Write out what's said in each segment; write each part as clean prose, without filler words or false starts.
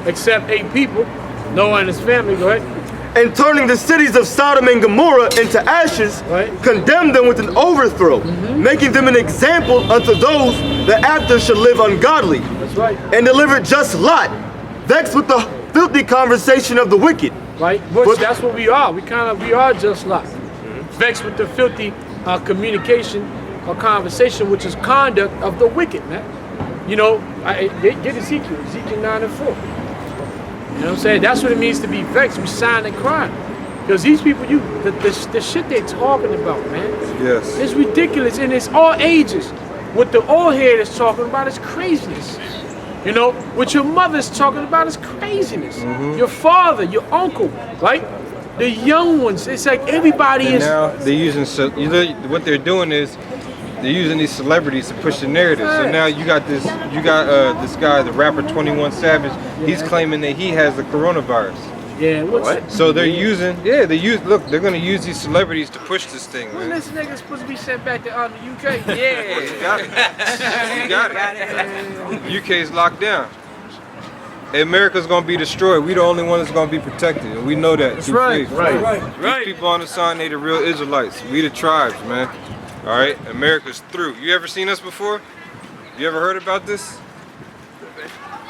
except 8 people, Noah and his family. Go ahead. And turning the cities of Sodom and Gomorrah into ashes, condemned them with an overthrow, making them an example unto those that after should live ungodly. That's right. And delivered just Lot, vexed with the filthy conversation of the wicked. Right, but that's what we are. We are just Lot. Vexed with the filthy communication or conversation, which is conduct of the wicked, man. You know, get Ezekiel 9 and 4. You know what I'm saying? That's what it means to be vexed. We sign and crying. Because these people, the shit they talking about, man. Yes. It's ridiculous, and it's all ages. What the old head is talking about is craziness. You know, what your mother's talking about is craziness. Your father, your uncle, right? The young ones, it's like everybody and is. Now they're using, what they're doing is, they're using these celebrities to push the narrative. So now you got this guy, the rapper 21 Savage. He's claiming that he has the coronavirus. Yeah, what? So they're using, they're going to use these celebrities to push this thing, man. When this nigga supposed to be sent back to the UK? Yeah. You got it. UK's locked down. America's going to be destroyed. We the only one that's going to be protected. And we know that. That's right. These people on the sign, they the real Israelites. We the tribes, man. All right? America's through. You ever seen us before? You ever heard about this?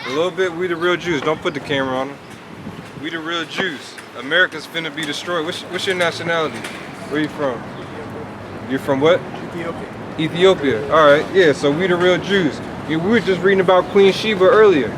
A little bit. We the real Jews. Don't put the camera on them. We the real Jews. America's finna be destroyed. What's your nationality? Where you from? You're from what? Ethiopia. Ethiopia. All right. Yeah. So we the real Jews. We were just reading about Queen Sheba earlier.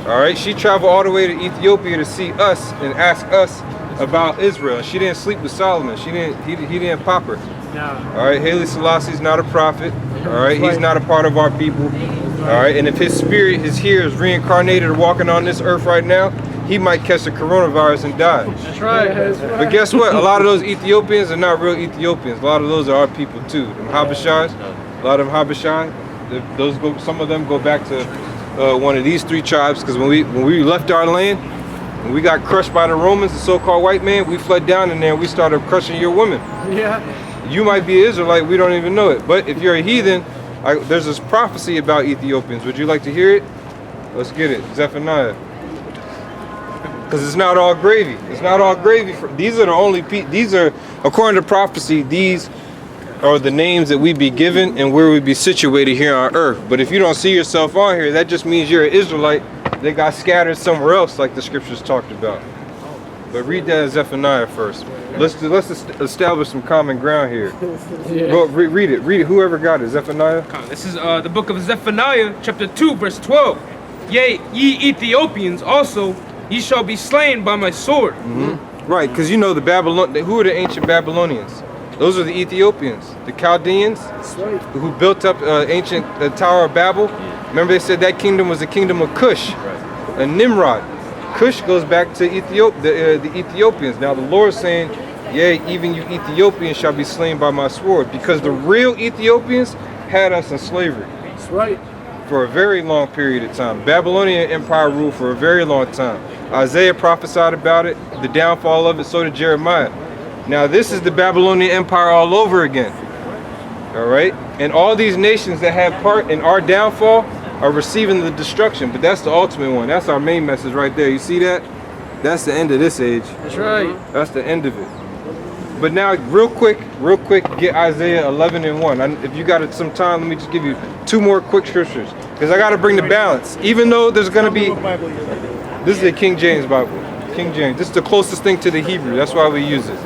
All right. She traveled all the way to Ethiopia to see us and ask us about Israel. She didn't sleep with Solomon. He didn't pop her. Nah. All right. Haile Selassie's not a prophet. All right. He's not a part of our people. All right. And if his spirit is here, is reincarnated or walking on this earth right now, he might catch the coronavirus and die. That's right. But guess what? A lot of those Ethiopians are not real Ethiopians. A lot of those are our people too. Them Habashais, a lot of them Habashai, some of them go back to one of these 3 tribes, because when we left our land, when we got crushed by the Romans, the so-called white man, we fled down in there and we started crushing your women. Yeah. You might be an Israelite, we don't even know it. But if you're a heathen, there's this prophecy about Ethiopians. Would you like to hear it? Let's get it. Zephaniah. Because it's not all gravy. It's not all gravy. These are the only people. These are, according to prophecy, these are the names that we be given and where we be situated here on earth. But if you don't see yourself on here, that just means you're an Israelite that got scattered somewhere else, like the scriptures talked about. But read that in Zephaniah first. Let's establish some common ground here. Yeah. Go read it. Read it. Whoever got it. Zephaniah. This is the book of Zephaniah, chapter 2, verse 12. Yea, ye Ethiopians also, ye shall be slain by my sword. Right, because you know who are the ancient Babylonians? Those are the Ethiopians, the Chaldeans, who built up ancient Tower of Babel. Remember they said that kingdom was the kingdom of Cush, and Nimrod. Cush goes back to the Ethiopians. Now the Lord is saying, yea, even you Ethiopians shall be slain by my sword, because the real Ethiopians had us in slavery. That's right. For a very long period of time. Babylonian Empire ruled for a very long time. Isaiah prophesied about it, the downfall of it, so did Jeremiah. Now this is the Babylonian Empire all over again. All right? And all these nations that have part in our downfall are receiving the destruction, but that's the ultimate one. That's our main message right there. You see that? That's the end of this age. That's right. That's the end of it. But now, real quick, get Isaiah 11 and 1. If you got some time, let me just give you 2 more quick scriptures, because I got to bring the balance. Even though there's going to be, this is the King James Bible. King James. This is the closest thing to the Hebrew. That's why we use it.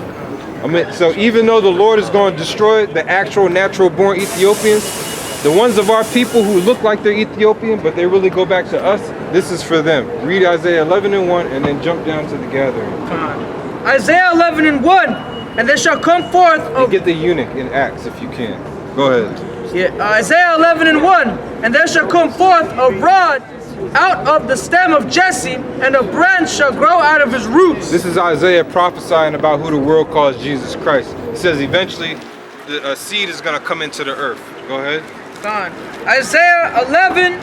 So even though the Lord is going to destroy the actual natural-born Ethiopians, the ones of our people who look like they're Ethiopian, but they really go back to us, this is for them. Read Isaiah 11 and 1, and then jump down to the gathering. Isaiah 11 and 1, and there shall come forth And get the eunuch in Acts if you can. Go ahead. Yeah, Isaiah 11 and 1, and there shall come forth a rod out of the stem of Jesse, and a branch shall grow out of his roots. This is Isaiah prophesying about who the world calls Jesus Christ. It says eventually a seed is going to come into the earth. Go ahead. Isaiah 11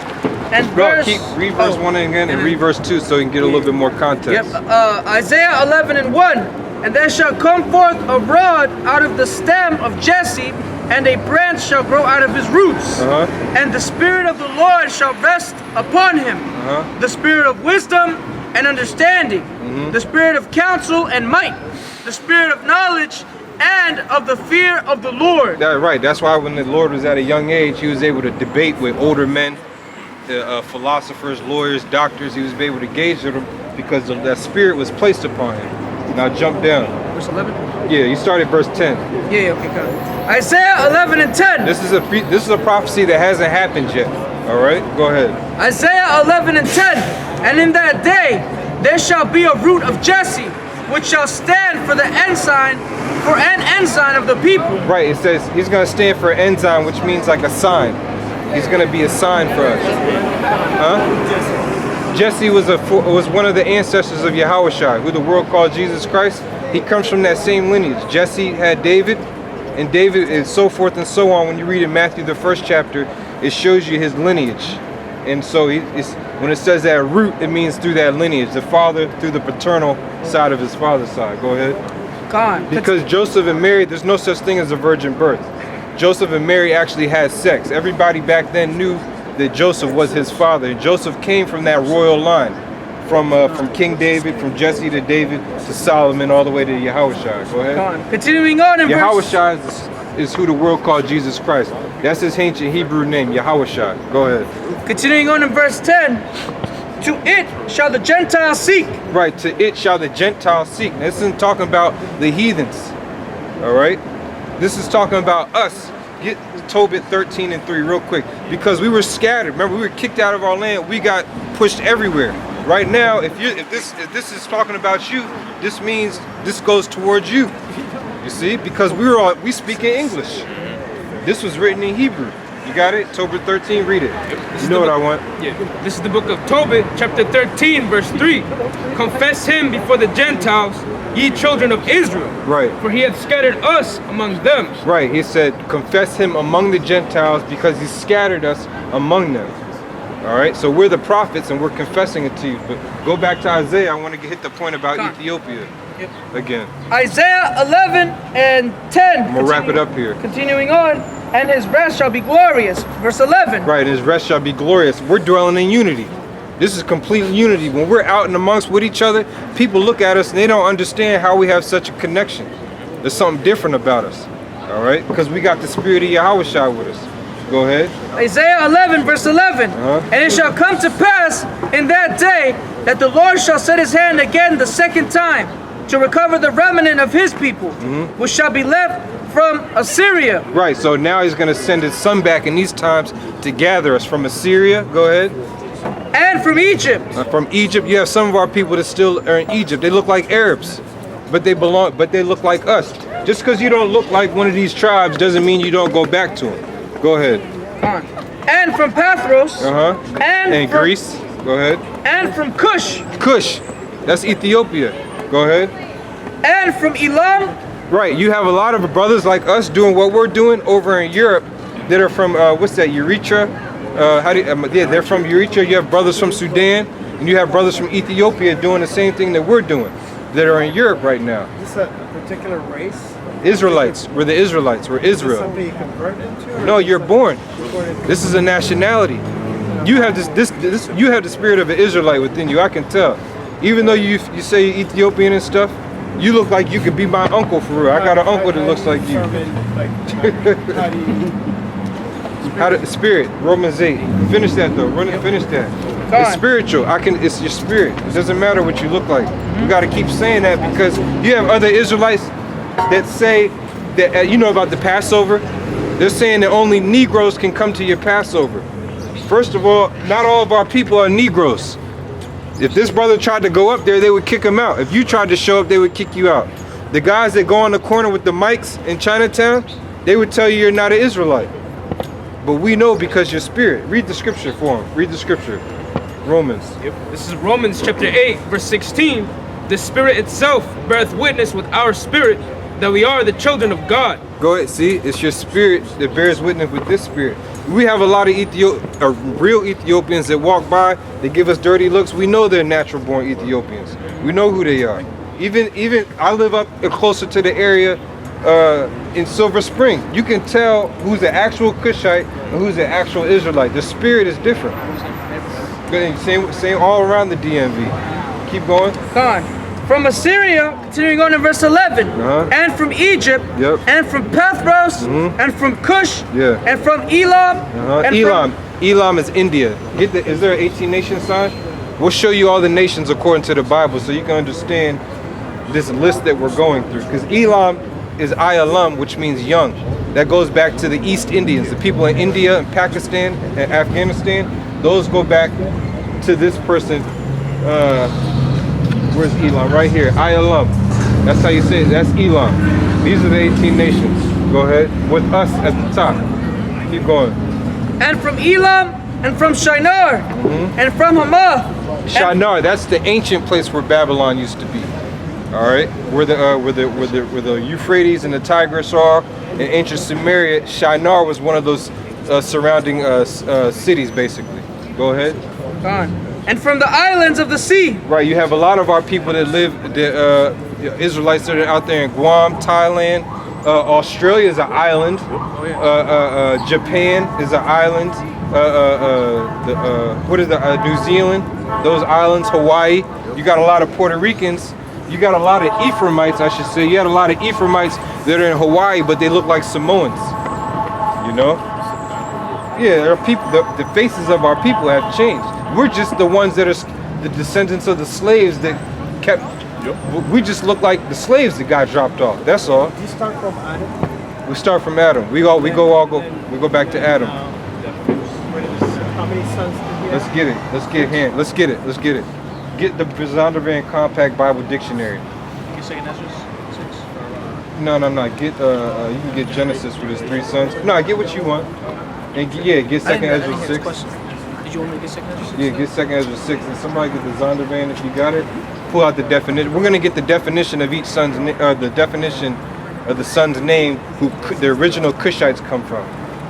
and verse... Read verse 1 again and read verse 2 so you can get a little bit more context. Yep, Isaiah 11 and 1, and there shall come forth a rod out of the stem of Jesse, and a branch shall grow out of his roots. And the Spirit of the Lord shall rest upon him. The Spirit of wisdom and understanding, the Spirit of counsel and might, the Spirit of knowledge and of the fear of the Lord. That's right. That's why when the Lord was at a young age, he was able to debate with older men, philosophers, lawyers, doctors. He was able to gauge them because that spirit was placed upon him. Now jump down. Verse 11? Yeah, you started verse 10. Yeah, okay, got it. Isaiah 11 and 10. This is a prophecy that hasn't happened yet. All right, go ahead. Isaiah 11 and 10. And in that day there shall be a root of Jesse, which shall stand for an ensign of the people. Right, it says he's going to stand for ensign, which means like a sign. He's going to be a sign for us. Jesse was one of the ancestors of Yahushua, who the world called Jesus Christ. He comes from that same lineage. Jesse had David, and David, and so forth and so on. When you read in Matthew, the 1st chapter, it shows you his lineage. And so when it says that root, it means through that lineage, the father through the paternal side of his father's side. Go ahead. God. Because Joseph and Mary, there's no such thing as a virgin birth. Joseph and Mary actually had sex. Everybody back then knew that Joseph was his father. And Joseph came from that royal line, from King David, from Jesse to David to Solomon, all the way to Yahushua. Go ahead. God. Continuing on in verse... Yahushua is who the world called Jesus Christ. That's his ancient Hebrew name, Yahushua. Go ahead. Continuing on in verse 10. To it shall the Gentiles seek. Right, to it shall the Gentiles seek. Now, this isn't talking about the heathens. All right? This is talking about us. Get Tobit 13 and 3 real quick. Because we were scattered. Remember, we were kicked out of our land. We got pushed everywhere. Right now, if this is talking about you, this means this goes towards you. You see? Because we speak in English. This was written in Hebrew. You got it? Tobit 13, read it. You know what I want. Yeah. This is the book of Tobit, chapter 13, verse 3. Confess him before the Gentiles, ye children of Israel. Right. For he hath scattered us among them. Right. He said, confess him among the Gentiles because he scattered us among them. All right. So we're the prophets and we're confessing it to you. But go back to Isaiah. I want to hit the point about Ethiopia again. Isaiah 11 and 10. I'm going to wrap it up here. Continuing on. And his rest shall be glorious. Verse 11. Right, and his rest shall be glorious. We're dwelling in unity. This is complete unity. When we're out and amongst with each other, people look at us and they don't understand how we have such a connection. There's something different about us. All right? Because we got the spirit of Yahushua with us. Go ahead. Isaiah 11, verse 11. And it shall come to pass in that day that the Lord shall set his hand again the second time to recover the remnant of his people, which shall be left from Assyria. Right, so now he's going to send his son back in these times to gather us from Assyria. Go ahead. And from Egypt. From Egypt, you have some of our people that still are in Egypt. They look like Arabs, but they look like us. Just because you don't look like one of these tribes doesn't mean you don't go back to them. Go ahead. And from Pathros. And from Greece. Go ahead. And from Cush. Cush. That's Ethiopia. Go ahead. And from Elam. Right, you have a lot of brothers like us doing what we're doing over in Europe that are from, what's that, Eritrea? They're from Eritrea. You have brothers from Sudan, and you have brothers from Ethiopia doing the same thing that we're doing, that are in Europe right now. Is this a particular race? Israelites. We're the Israelites. We're Israel. Is this something you convert into? No, you're born. This is a nationality. You have you have the spirit of an Israelite within you. I can tell. Even though you say you're Ethiopian and stuff, you look like you could be my uncle for real. I got an uncle that looks like you. How the spirit, Romans 8. Finish that though. Finish that. It's spiritual. It's your spirit. It doesn't matter what you look like. You got to keep saying that because you have other Israelites that say that you know about the Passover. They're saying that only Negroes can come to your Passover. First of all, not all of our people are Negroes. If this brother tried to go up there, they would kick him out. If you tried to show up, they would kick you out. The guys that go on the corner with the mics in Chinatown, they would tell you you're not an Israelite. But we know because your spirit. Read the scripture for him. Read the scripture. Romans. This is Romans chapter 8, verse 16. The Spirit itself beareth witness with our spirit that we are the children of God. Go ahead. See, it's your spirit that bears witness with this spirit. We have a lot of real Ethiopians that walk by, they give us dirty looks. We know they're natural born Ethiopians. We know who they are. Even I live up closer to the area in Silver Spring. You can tell who's the actual Cushite and who's the actual Israelite. The spirit is different. Same all around the DMV. Keep going. Khan. From Assyria, continuing on in verse 11, and from Egypt, and from Pathros, and from Cush, and from Elam, and Elam. Elam is India. Is there an 18 nation sign? We'll show you all the nations according to the Bible so you can understand this list that we're going through. Because Elam is Ayalam, which means young. That goes back to the East Indians, the people in India and Pakistan and Afghanistan. Those go back to this person. Where's Elam? Right here. Ayalam. That's how you say it. That's Elam. These are the 18 nations. Go ahead. With us at the top. Keep going. And from Elam, and from Shinar, and from Hamath. Shinar, that's the ancient place where Babylon used to be. All right, where the Euphrates and the Tigris are in ancient Sumeria. Shinar was one of those surrounding cities, basically. Go ahead. And from the islands of the sea. Right, you have a lot of our people that live, the Israelites that are out there in Guam, Thailand. Australia is an island. Japan is an island. New Zealand, those islands, Hawaii. You got a lot of Puerto Ricans. You got a lot of Ephraimites, I should say. You got a lot of Ephraimites that are in Hawaii, but they look like Samoans. You know? Yeah, there are people. The faces of our people have changed. We're just the ones that are the descendants of the slaves that kept. We just look like the slaves that got dropped off. That's all. You start from Adam. We start from Adam. We go back to Adam. How many sons did he have? Let's get it. Let's get hand. Let's get it. Let's get it. Get the Zondervan Compact Bible Dictionary. No. Get you can get Genesis with his 3 sons. No, get what you want. And get Second Ezra 6. Did you want me to get Second Ezra 6? Yeah, get Second Ezra 6. And somebody get the Zondervan if you got it. Pull out the definition. We're gonna get the definition of each son's the definition of the son's name who the original Cushites come from.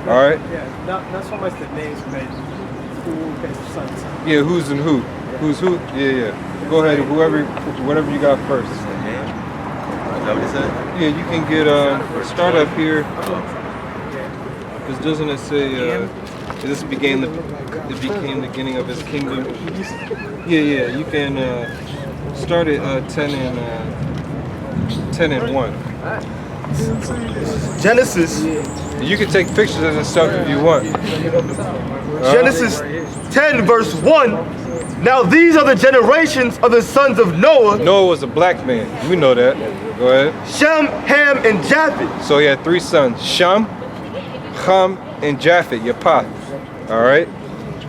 All right. Yeah, not so much the names, but who his sons are. Yeah, who's and who. Who's who? Yeah. Go ahead, whatever you got first. Yeah, you can get start up here. Because doesn't it say this became the beginning of his kingdom? Yeah. You can start at 10 and 1. Genesis. You can take pictures of this stuff if you want. Genesis 10 verse 1. Now these are the generations of the sons of Noah. Noah was a black man. We know that. Go ahead. Shem, Ham, and Japheth. So he had 3 sons. Shem, Ham, and Japheth, Japheth. All right?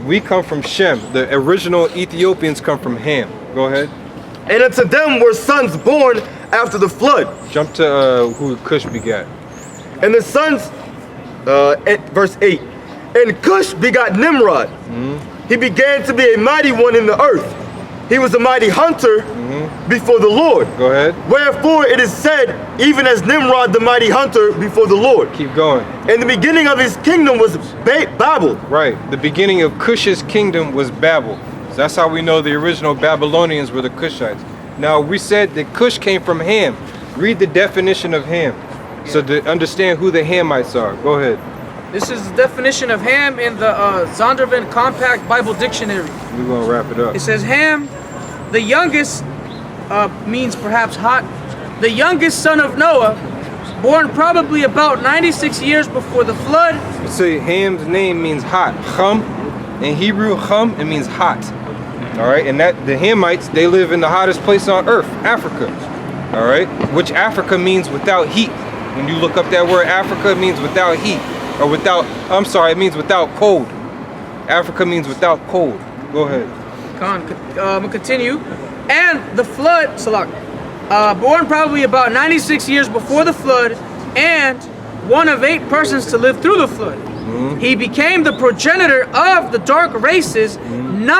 We come from Shem. The original Ethiopians come from Ham. Go ahead. And unto them were sons born after the flood. Jump to who Cush begat. And the sons, verse 8. And Cush begot Nimrod. He began to be a mighty one in the earth. He was a mighty hunter before the Lord. Go ahead. Wherefore it is said, even as Nimrod the mighty hunter before the Lord. Keep going. And the beginning of his kingdom was Babel. Right. The beginning of Cush's kingdom was Babel. So that's how we know the original Babylonians were the Cushites. Now we said that Cush came from Ham. Read the definition of Ham. So to understand who the Hamites are. Go ahead. This is the definition of Ham in the Zondervan Compact Bible Dictionary. We're going to wrap it up. It says Ham, the youngest, means perhaps hot, the youngest son of Noah, born probably about 96 years before the flood. So Ham's name means hot. Chum, in Hebrew, chum, it means hot. All right, and that the Hamites, they live in the hottest place on earth, Africa. All right, which Africa means without heat. When you look up that word Africa, it means without heat. Or without, it means without cold. Africa means without cold. Go ahead. I'm gonna continue. And the flood, Salak, born probably about 96 years before the flood, and one of 8 persons to live through the flood. He became the progenitor of the dark races, not